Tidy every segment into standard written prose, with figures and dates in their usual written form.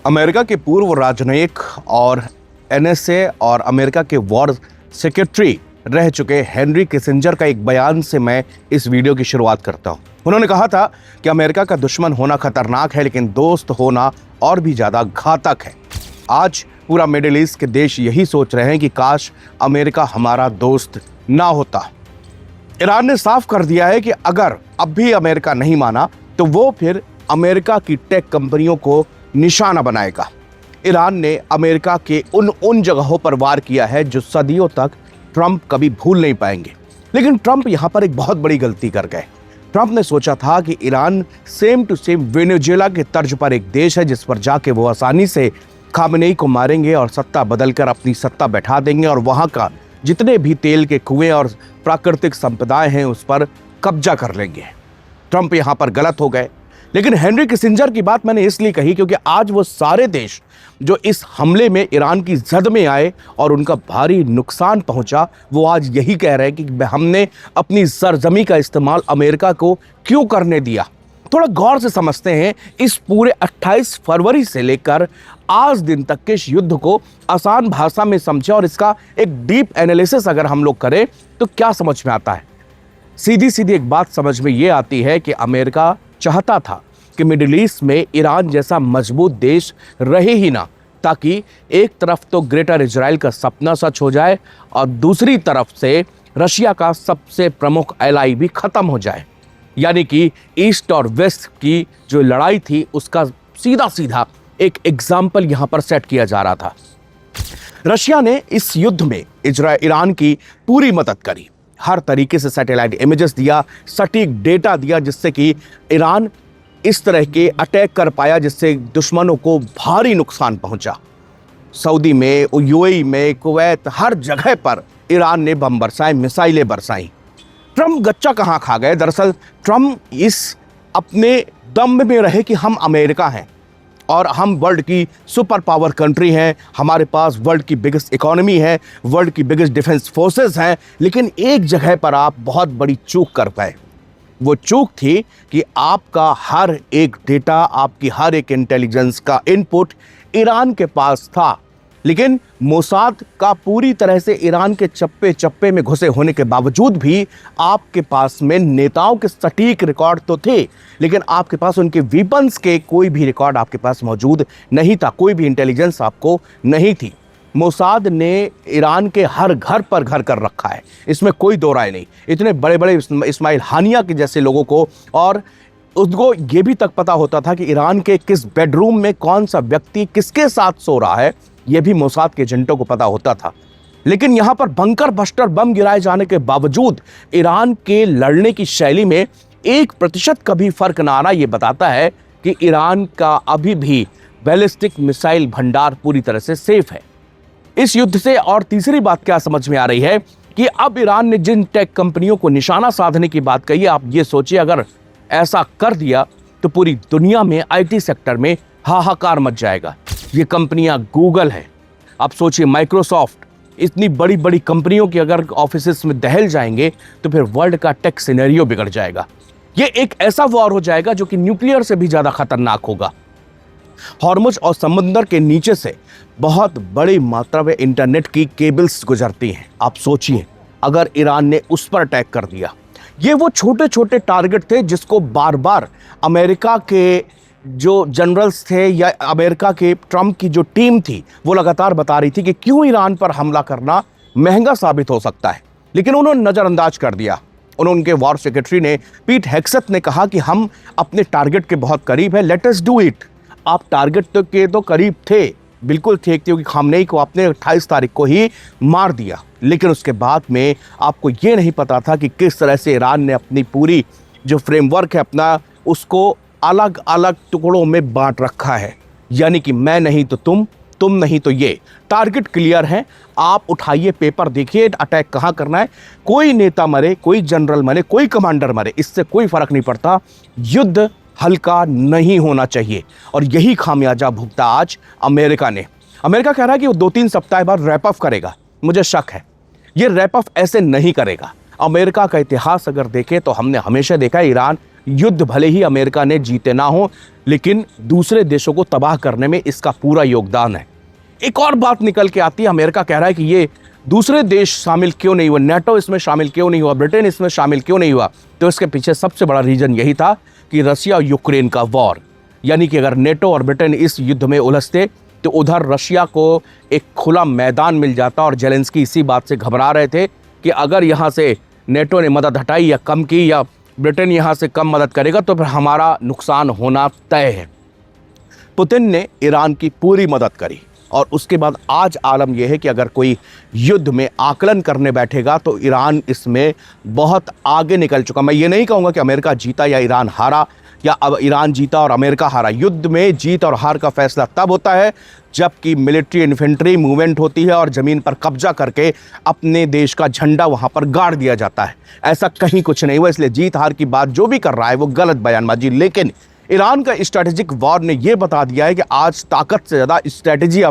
America के पूर्व राजनयिक और एनएसए और अमेरिका के वॉर सेक्रेटरी रह चुके हेनरी किसिंजर का एक बयान से मैं इस वीडियो की शुरुआत करता हूं। उन्होंने कहा था कि अमेरिका का दुश्मन होना खतरनाक है, लेकिन दोस्त होना और भी ज्यादा घातक है। आज पूरा मिडिल ईस्ट के देश यही सोच रहे हैं कि काश अमेरिका हमारा दोस्त ना होता। ईरान ने साफ कर दिया है कि अगर अब भी अमेरिका नहीं माना तो वो फिर अमेरिका की टेक कंपनियों को निशाना बनाएगा। ईरान ने अमेरिका के उन जगहों पर वार किया है जो सदियों तक ट्रंप कभी भूल नहीं पाएंगे। लेकिन ट्रंप यहां पर एक बहुत बड़ी गलती कर गए। ट्रंप ने सोचा था कि Iran same to same Venezuela के तर्ज पर एक देश है जिस पर जाके वो आसानी से खामेनेई को मारेंगे और सत्ता बदलकर अपनी सत्ता बैठा देंगे और वहां का जितने भी तेल के कुएं और प्राकृतिक संपदाएं हैं उस पर कब्जा कर लेंगे। ट्रंप यहां पर गलत हो गए। लेकिन हेनरी किसिंजर की बात मैंने इसलिए कही क्योंकि आज वो सारे देश जो इस हमले में ईरान की जद में आए और उनका भारी नुकसान पहुंचा, वो आज यही कह रहे हैं कि हमने अपनी सरजमी का इस्तेमाल अमेरिका को क्यों करने दिया। थोड़ा गौर से समझते हैं इस पूरे 28 फरवरी से लेकर आज दिन तक के इस युद्ध को आसान भाषा में समझे और इसका एक डीप एनालिसिस अगर हम लोग करें तो क्या समझ में आता है। सीधी सीधी एक बात समझ में ये आती है कि अमेरिका चाहता था कि मिडिल ईस्ट में ईरान जैसा मजबूत देश रहे ही ना, ताकि एक तरफ तो ग्रेटर इजराइल का सपना सच हो जाए और दूसरी तरफ से रशिया का सबसे प्रमुख एलाई भी खत्म हो जाए। यानी कि ईस्ट और वेस्ट की जो लड़ाई थी उसका सीधा सीधा एक एग्जाम्पल यहां पर सेट किया जा रहा था। रशिया ने इस युद्ध में ईरान की पूरी मदद करी, हर तरीके से सैटेलाइट इमेजेस दिया, सटीक डेटा दिया, जिससे कि ईरान इस तरह के अटैक कर पाया जिससे दुश्मनों को भारी नुकसान पहुंचा। सऊदी में, यूएई में, कुवैत, हर जगह पर ईरान ने बम बरसाए, मिसाइलें बरसाई। ट्रंप गच्चा कहां खा गए? दरअसल ट्रंप इस अपने दम में रहे कि हम अमेरिका हैं और हम वर्ल्ड की सुपर पावर कंट्री हैं, हमारे पास वर्ल्ड की बिगेस्ट इकोनॉमी है, वर्ल्ड की बिगेस्ट डिफेंस फोर्सेस हैं। लेकिन एक जगह पर आप बहुत बड़ी चूक कर पाए। वो चूक थी कि आपका हर एक डेटा, आपकी हर एक इंटेलिजेंस का इनपुट ईरान के पास था, लेकिन मोसाद का पूरी तरह से ईरान के चप्पे चप्पे में घुसे होने के बावजूद भी आपके पास में नेताओं के सटीक रिकॉर्ड तो थे, लेकिन आपके पास उनके वीपन्स के कोई भी रिकॉर्ड आपके पास मौजूद नहीं था, कोई भी इंटेलिजेंस आपको नहीं थी। मोसाद ने ईरान के हर घर पर घर कर रखा है, इसमें कोई दो राय नहीं। इतने बड़े बड़े इस्माइल हानिया के जैसे लोगों को, और उसको ये भी तक पता होता था कि ईरान के किस बेडरूम में कौन सा व्यक्ति किसके साथ सो रहा है, यह भी मोसाद के एजेंटों को पता होता था। लेकिन यहां पर बंकर बस्टर बम गिराए जाने के बावजूद ईरान के लड़ने की शैली में 1% का भी फर्क ना आना, यह बताता है कि ईरान का अभी भी बैलिस्टिक मिसाइल भंडार पूरी तरह से सेफ है। इस युद्ध से और तीसरी बात क्या समझ में आ रही है कि अब ईरान ने जिन टेक कंपनियों को निशाना साधने की बात कही है, आप ये सोचिए अगर ऐसा कर दिया तो पूरी दुनिया में आईटी सेक्टर में हाहाकार मच जाएगा। ये कंपनियां गूगल है, आप सोचिए माइक्रोसॉफ्ट, इतनी बड़ी बड़ी कंपनियों की अगर ऑफिसेस में दहल जाएंगे तो फिर वर्ल्ड का टेक सिनेरियो बिगड़ जाएगा। ये एक ऐसा वॉर हो जाएगा जो कि न्यूक्लियर से भी ज्यादा खतरनाक होगा। हॉर्मुज और समुद्र के नीचे से बहुत बड़ी मात्रा में इंटरनेट की केबल्स गुजरती हैं। आप सोचिए अगर ईरान ने उस पर अटैक कर दिया। ये वो छोटे छोटे टारगेट थे जिसको बार बार अमेरिका के जो जनरल्स थे या अमेरिका के ट्रंप की जो टीम थी वो लगातार बता रही थी कि क्यों ईरान पर हमला करना महंगा साबित हो सकता है, लेकिन उन्होंने नजरअंदाज कर दिया। उनके वॉर सेक्रेटरी ने, पीट हेग्सेथ ने कहा कि हम अपने टारगेट के बहुत करीब है, लेट अस डू इट। आप टारगेट के तो करीब थे, बिल्कुल थे, क्योंकि खामनेई को आपने 28 तारीख को ही मार दिया, लेकिन उसके बाद में आपको ये नहीं पता था कि किस तरह से ईरान ने अपनी पूरी जो फ्रेमवर्क है अपना, उसको अलग अलग टुकड़ों में बांट रखा है। यानी कि मैं नहीं तो तुम नहीं तो ये। टारगेट क्लियर है, आप उठाइए पेपर, देखिए अटैक कहाँ करना है। कोई नेता मरे, कोई जनरल मरे, कोई कमांडर मरे, इससे कोई फर्क नहीं पड़ता, युद्ध हल्का नहीं होना चाहिए। और यही खामियाजा भुगता आज अमेरिका ने। अमेरिका कह रहा है कि वो 2-3 सप्ताह बाद रैप अप करेगा। मुझे शक है ये रैप अप ऐसे नहीं करेगा। अमेरिका का इतिहास अगर देखें तो हमने हमेशा देखा है ईरान युद्ध भले ही अमेरिका ने जीते ना हो, लेकिन दूसरे देशों को तबाह करने में इसका पूरा योगदान है। एक और बात निकल के आती है, अमेरिका कह रहा है कि ये दूसरे देश शामिल क्यों नहीं हुआ, नेटो इसमें शामिल क्यों नहीं हुआ, ब्रिटेन इसमें शामिल क्यों नहीं हुआ। तो इसके पीछे सबसे बड़ा रीजन यही था कि रशिया और यूक्रेन का वॉर, यानी कि अगर नेटो और ब्रिटेन इस युद्ध में उलझते तो उधर रशिया को एक खुला मैदान मिल जाता। और जेलेंस्की इसी बात से घबरा रहे थे कि अगर यहाँ से नेटो ने मदद हटाई या कम की, या ब्रिटेन यहाँ से कम मदद करेगा, तो फिर हमारा नुकसान होना तय है। पुतिन ने ईरान की पूरी मदद करी और उसके बाद आज आलम यह है कि अगर कोई युद्ध में आकलन करने बैठेगा तो ईरान इसमें बहुत आगे निकल चुका। मैं ये नहीं कहूँगा कि अमेरिका जीता या ईरान हारा, या अब ईरान जीता और अमेरिका हारा। युद्ध में जीत और हार का फैसला तब होता है जबकि मिलिट्री इन्फेंट्री मूवमेंट होती है और ज़मीन पर कब्जा करके अपने देश का झंडा वहाँ पर गाड़ दिया जाता है। ऐसा कहीं कुछ नहीं हुआ, इसलिए जीत हार की बात जो भी कर रहा है वो गलत बयानबाजी। लेकिन ईरान का स्ट्रैटेजिक वॉर ने यह बता दिया है कि आज ताकत से ज़्यादा स्ट्रैटेजी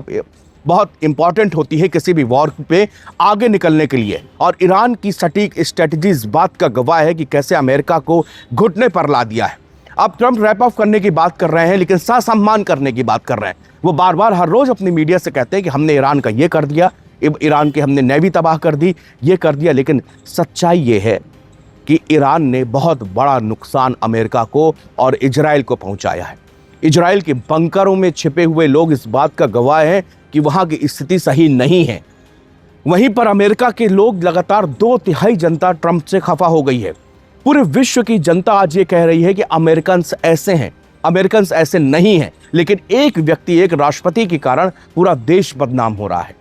बहुत इंपॉर्टेंट होती है किसी भी वॉर पे आगे निकलने के लिए। और ईरान की सटीक स्ट्रैटेजी इस बात का गवाह है कि कैसे अमेरिका को घुटने पर ला दिया है। अब ट्रंप रैप ऑफ करने की बात कर रहे हैं, लेकिन ससम्मान करने की बात कर रहे हैं। वो बार बार हर रोज अपनी मीडिया से कहते हैं कि हमने ईरान का ये कर दिया, ईरान की हमने नेवी तबाह कर दी, ये कर दिया। लेकिन सच्चाई ये है कि ईरान ने बहुत बड़ा नुकसान अमेरिका को और इजराइल को पहुंचाया है। इजराइल के बंकरों में छिपे हुए लोग इस बात का गवाह हैं कि वहां की स्थिति सही नहीं है। वहीं पर अमेरिका के लोग लगातार 2/3 जनता ट्रंप से खफा हो गई है। पूरे विश्व की जनता आज ये कह रही है कि अमेरिकन्स ऐसे हैं, अमेरिकन्स ऐसे नहीं हैं। लेकिन एक व्यक्ति, एक राष्ट्रपति के कारण पूरा देश बदनाम हो रहा है।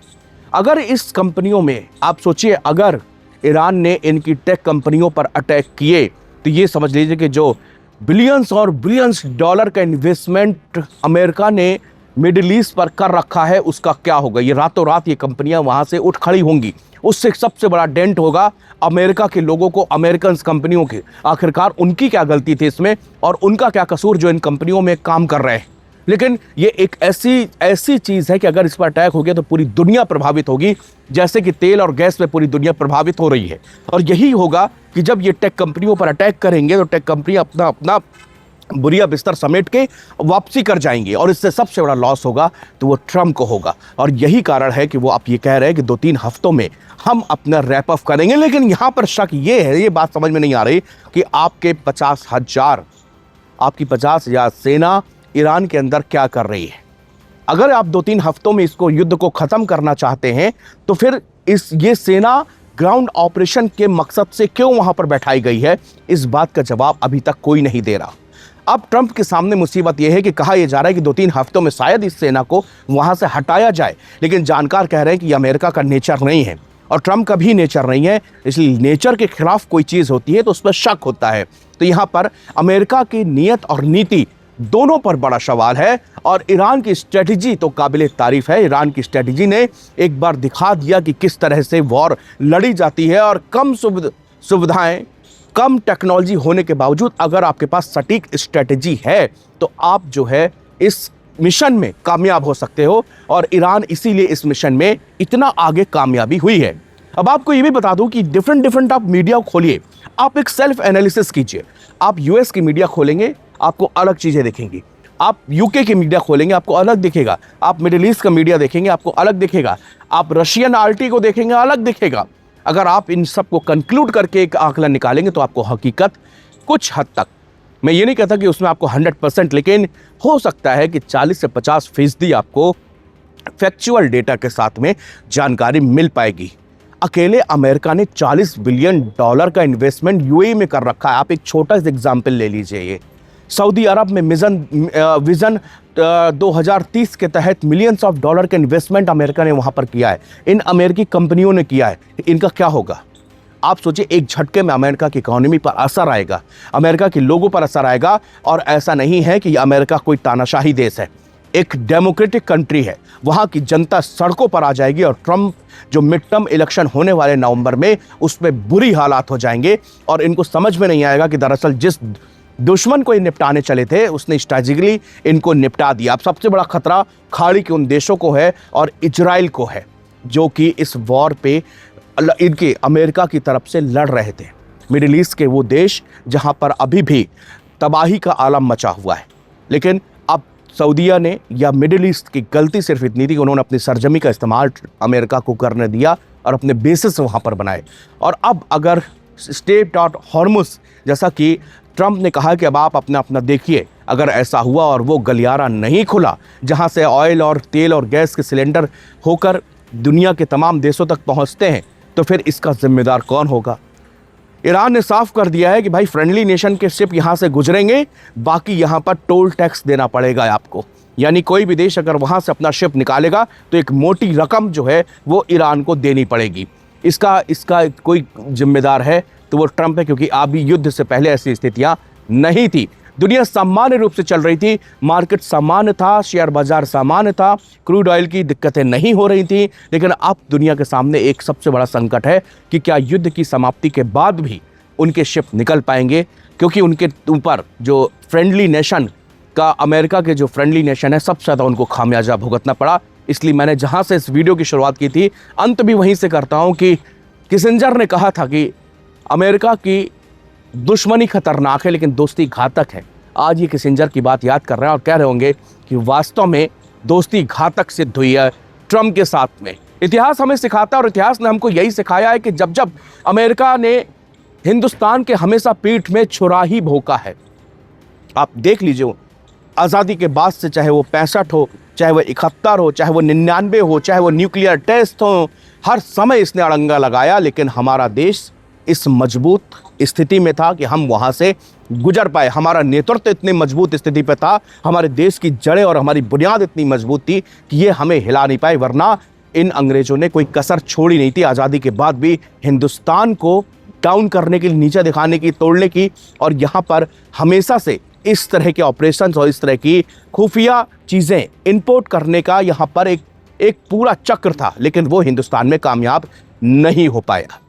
अगर इस कंपनियों में, आप सोचिए, अगर ईरान ने इनकी टेक कंपनियों पर अटैक किए तो ये समझ लीजिए कि जो बिलियंस और बिलियंस डॉलर का इन्वेस्टमेंट अमेरिका ने मिडिल ईस्ट पर कर रखा है उसका क्या होगा। ये रातों रात ये कंपनियां वहां से उठ खड़ी होंगी। उससे सबसे बड़ा डेंट होगा अमेरिका के लोगों को, अमेरिकन कंपनियों के। आखिरकार उनकी क्या गलती थी इसमें और उनका क्या कसूर जो इन कंपनियों में काम कर रहे हैं। लेकिन ये एक ऐसी चीज़ है कि अगर इस पर अटैक हो गया तो पूरी दुनिया प्रभावित होगी, जैसे कि तेल और गैस पे पूरी दुनिया प्रभावित हो रही है। और यही होगा कि जब ये टेक कंपनियों पर अटैक करेंगे तो टेक कंपनी अपना बुरिया बिस्तर समेट के वापसी कर जाएंगे और इससे सबसे बड़ा लॉस होगा तो वो ट्रंप को होगा। और यही कारण है कि वो आप ये कह रहे हैं कि 2-3 हफ्तों में हम अपना रैप ऑफ करेंगे। लेकिन यहाँ पर शक ये है, ये बात समझ में नहीं आ रही कि आपकी 50,000 सेना ईरान के अंदर क्या कर रही है। अगर आप 2-3 हफ्तों में इसको युद्ध को ख़त्म करना चाहते हैं तो फिर ये सेना ग्राउंड ऑपरेशन के मकसद से क्यों वहाँ पर बैठाई गई है, इस बात का जवाब अभी तक कोई नहीं दे रहा। अब ट्रंप के सामने मुसीबत यह है कि कहा यह जा रहा है कि 2-3 हफ्तों में शायद इस सेना को वहां से हटाया जाए। लेकिन जानकार कह रहे हैं कि यह अमेरिका का नेचर नहीं है और ट्रंप का भी नेचर नहीं है। इसलिए नेचर के खिलाफ कोई चीज़ होती है तो उस पर शक होता है। तो यहाँ पर अमेरिका की नीयत और नीति दोनों पर बड़ा सवाल है। और ईरान की स्ट्रेटजी तो काबिल तारीफ है। ईरान की स्ट्रेटजी ने एक बार दिखा दिया कि किस तरह से वॉर लड़ी जाती है और कम सुविधाएं, कम टेक्नोलॉजी होने के बावजूद अगर आपके पास सटीक स्ट्रेटजी है तो आप जो है इस मिशन में कामयाब हो सकते हो। और ईरान इसीलिए इस मिशन में इतना आगे कामयाबी हुई है। अब आपको ये भी बता दूं कि डिफरेंट आप मीडिया खोलिए, आप एक सेल्फ एनालिसिस कीजिए। आप यूएस की मीडिया खोलेंगे आपको अलग चीज़ें दिखेंगी, आप यूके की मीडिया खोलेंगे आपको अलग दिखेगा, आप मिडिल ईस्ट का मीडिया देखेंगे आपको अलग दिखेगा, आप रशियन आरटी को देखेंगे अलग दिखेगा। अगर आप इन सब को कंक्लूड करके एक आंकलन निकालेंगे तो आपको हकीकत कुछ हद तक, मैं ये नहीं कहता कि उसमें आपको 100%, लेकिन हो सकता है कि 40 से 50% आपको फैक्चुअल डेटा के साथ में जानकारी मिल पाएगी। अकेले अमेरिका ने $40 बिलियन का इन्वेस्टमेंट यूएई में कर रखा है। आप एक छोटा सा एग्जाम्पल ले लीजिए। ये सऊदी अरब में विजन 2030 के तहत मिलियंस ऑफ डॉलर का इन्वेस्टमेंट अमेरिका ने वहां पर किया है, इन अमेरिकी कंपनियों ने किया है। इनका क्या होगा आप सोचिए। एक झटके में अमेरिका की इकोनॉमी पर असर आएगा, अमेरिका के लोगों पर असर आएगा। और ऐसा नहीं है कि अमेरिका कोई तानाशाही देश है, एक डेमोक्रेटिक कंट्री है। वहां की जनता सड़कों पर आ जाएगी और ट्रंप जो मिड टर्म इलेक्शन होने वाले नवंबर में उसमें बुरी हालात हो जाएंगे। और इनको समझ में नहीं आएगा कि दरअसल जिस दुश्मन को ये निपटाने चले थे उसने स्ट्रैटेजिकली इनको निपटा दिया। अब सबसे बड़ा खतरा खाड़ी के उन देशों को है और इजराइल को है जो कि इस वॉर पे इनके अमेरिका की तरफ से लड़ रहे थे। मिडिल ईस्ट के वो देश जहां पर अभी भी तबाही का आलम मचा हुआ है। लेकिन अब सऊदीया ने या मिडिल ईस्ट की गलती सिर्फ इतनी थी कि उन्होंने अपनी सरजमी का इस्तेमाल अमेरिका को करने दिया और अपने बेसिस वहाँ पर बनाए। और अब अगर स्ट्रेट आउट हॉर्मुज, जैसा कि ट्रंप ने कहा कि अब आप अपना अपना देखिए, अगर ऐसा हुआ और वो गलियारा नहीं खुला जहाँ से ऑयल और तेल और गैस के सिलेंडर होकर दुनिया के तमाम देशों तक पहुँचते हैं, तो फिर इसका जिम्मेदार कौन होगा? ईरान ने साफ कर दिया है कि भाई फ्रेंडली नेशन के शिप यहाँ से गुजरेंगे, बाकी यहाँ पर टोल टैक्स देना पड़ेगा आपको। यानी कोई भी देश अगर वहाँ से अपना शिप निकालेगा तो एक मोटी रकम जो है वो ईरान को देनी पड़ेगी। इसका कोई जिम्मेदार है तो वो ट्रंप है, क्योंकि अभी युद्ध से पहले ऐसी स्थितियाँ नहीं थी। दुनिया सामान्य रूप से चल रही थी, मार्केट सामान्य था, शेयर बाजार सामान्य था, क्रूड ऑयल की दिक्कतें नहीं हो रही थी। लेकिन अब दुनिया के सामने एक सबसे बड़ा संकट है कि क्या युद्ध की समाप्ति के बाद भी उनके शिप निकल पाएंगे, क्योंकि उनके ऊपर जो फ्रेंडली नेशन का, अमेरिका के जो फ्रेंडली नेशन है, सबसे ज़्यादा उनको खामियाजा भुगतना पड़ा। इसलिए मैंने जहाँ से इस वीडियो की शुरुआत की थी, अंत भी वहीं से करता हूँ कि किसिंजर ने कहा था कि अमेरिका की दुश्मनी खतरनाक है लेकिन दोस्ती घातक है। आज ये किसिंजर की बात याद कर रहे हैं और कह रहे होंगे कि वास्तव में दोस्ती घातक सिद्ध हुई है ट्रंप के साथ में। इतिहास हमें सिखाता है और इतिहास ने हमको यही सिखाया है कि जब जब अमेरिका ने हिंदुस्तान के हमेशा पीठ में छुरा ही भोंका है। आप देख लीजिए, आज़ादी के बाद से, चाहे वो 65 हो, चाहे वो 71 हो, चाहे वो 99 हो, चाहे वो न्यूक्लियर टेस्ट हो, हर समय इसने अड़ंगा लगाया। लेकिन हमारा देश इस मजबूत स्थिति में था कि हम वहाँ से गुजर पाए। हमारा नेतृत्व इतनी मजबूत स्थिति पे था, हमारे देश की जड़ें और हमारी बुनियाद इतनी मजबूत थी कि ये हमें हिला नहीं पाए। वरना इन अंग्रेज़ों ने कोई कसर छोड़ी नहीं थी आज़ादी के बाद भी हिंदुस्तान को डाउन करने की, नीचे दिखाने की, तोड़ने की। और यहाँ पर हमेशा से इस तरह के ऑपरेशंस और इस तरह की खुफिया चीज़ें इंपोर्ट करने का यहाँ पर एक पूरा चक्र था, लेकिन वो हिंदुस्तान में कामयाब नहीं हो पाया।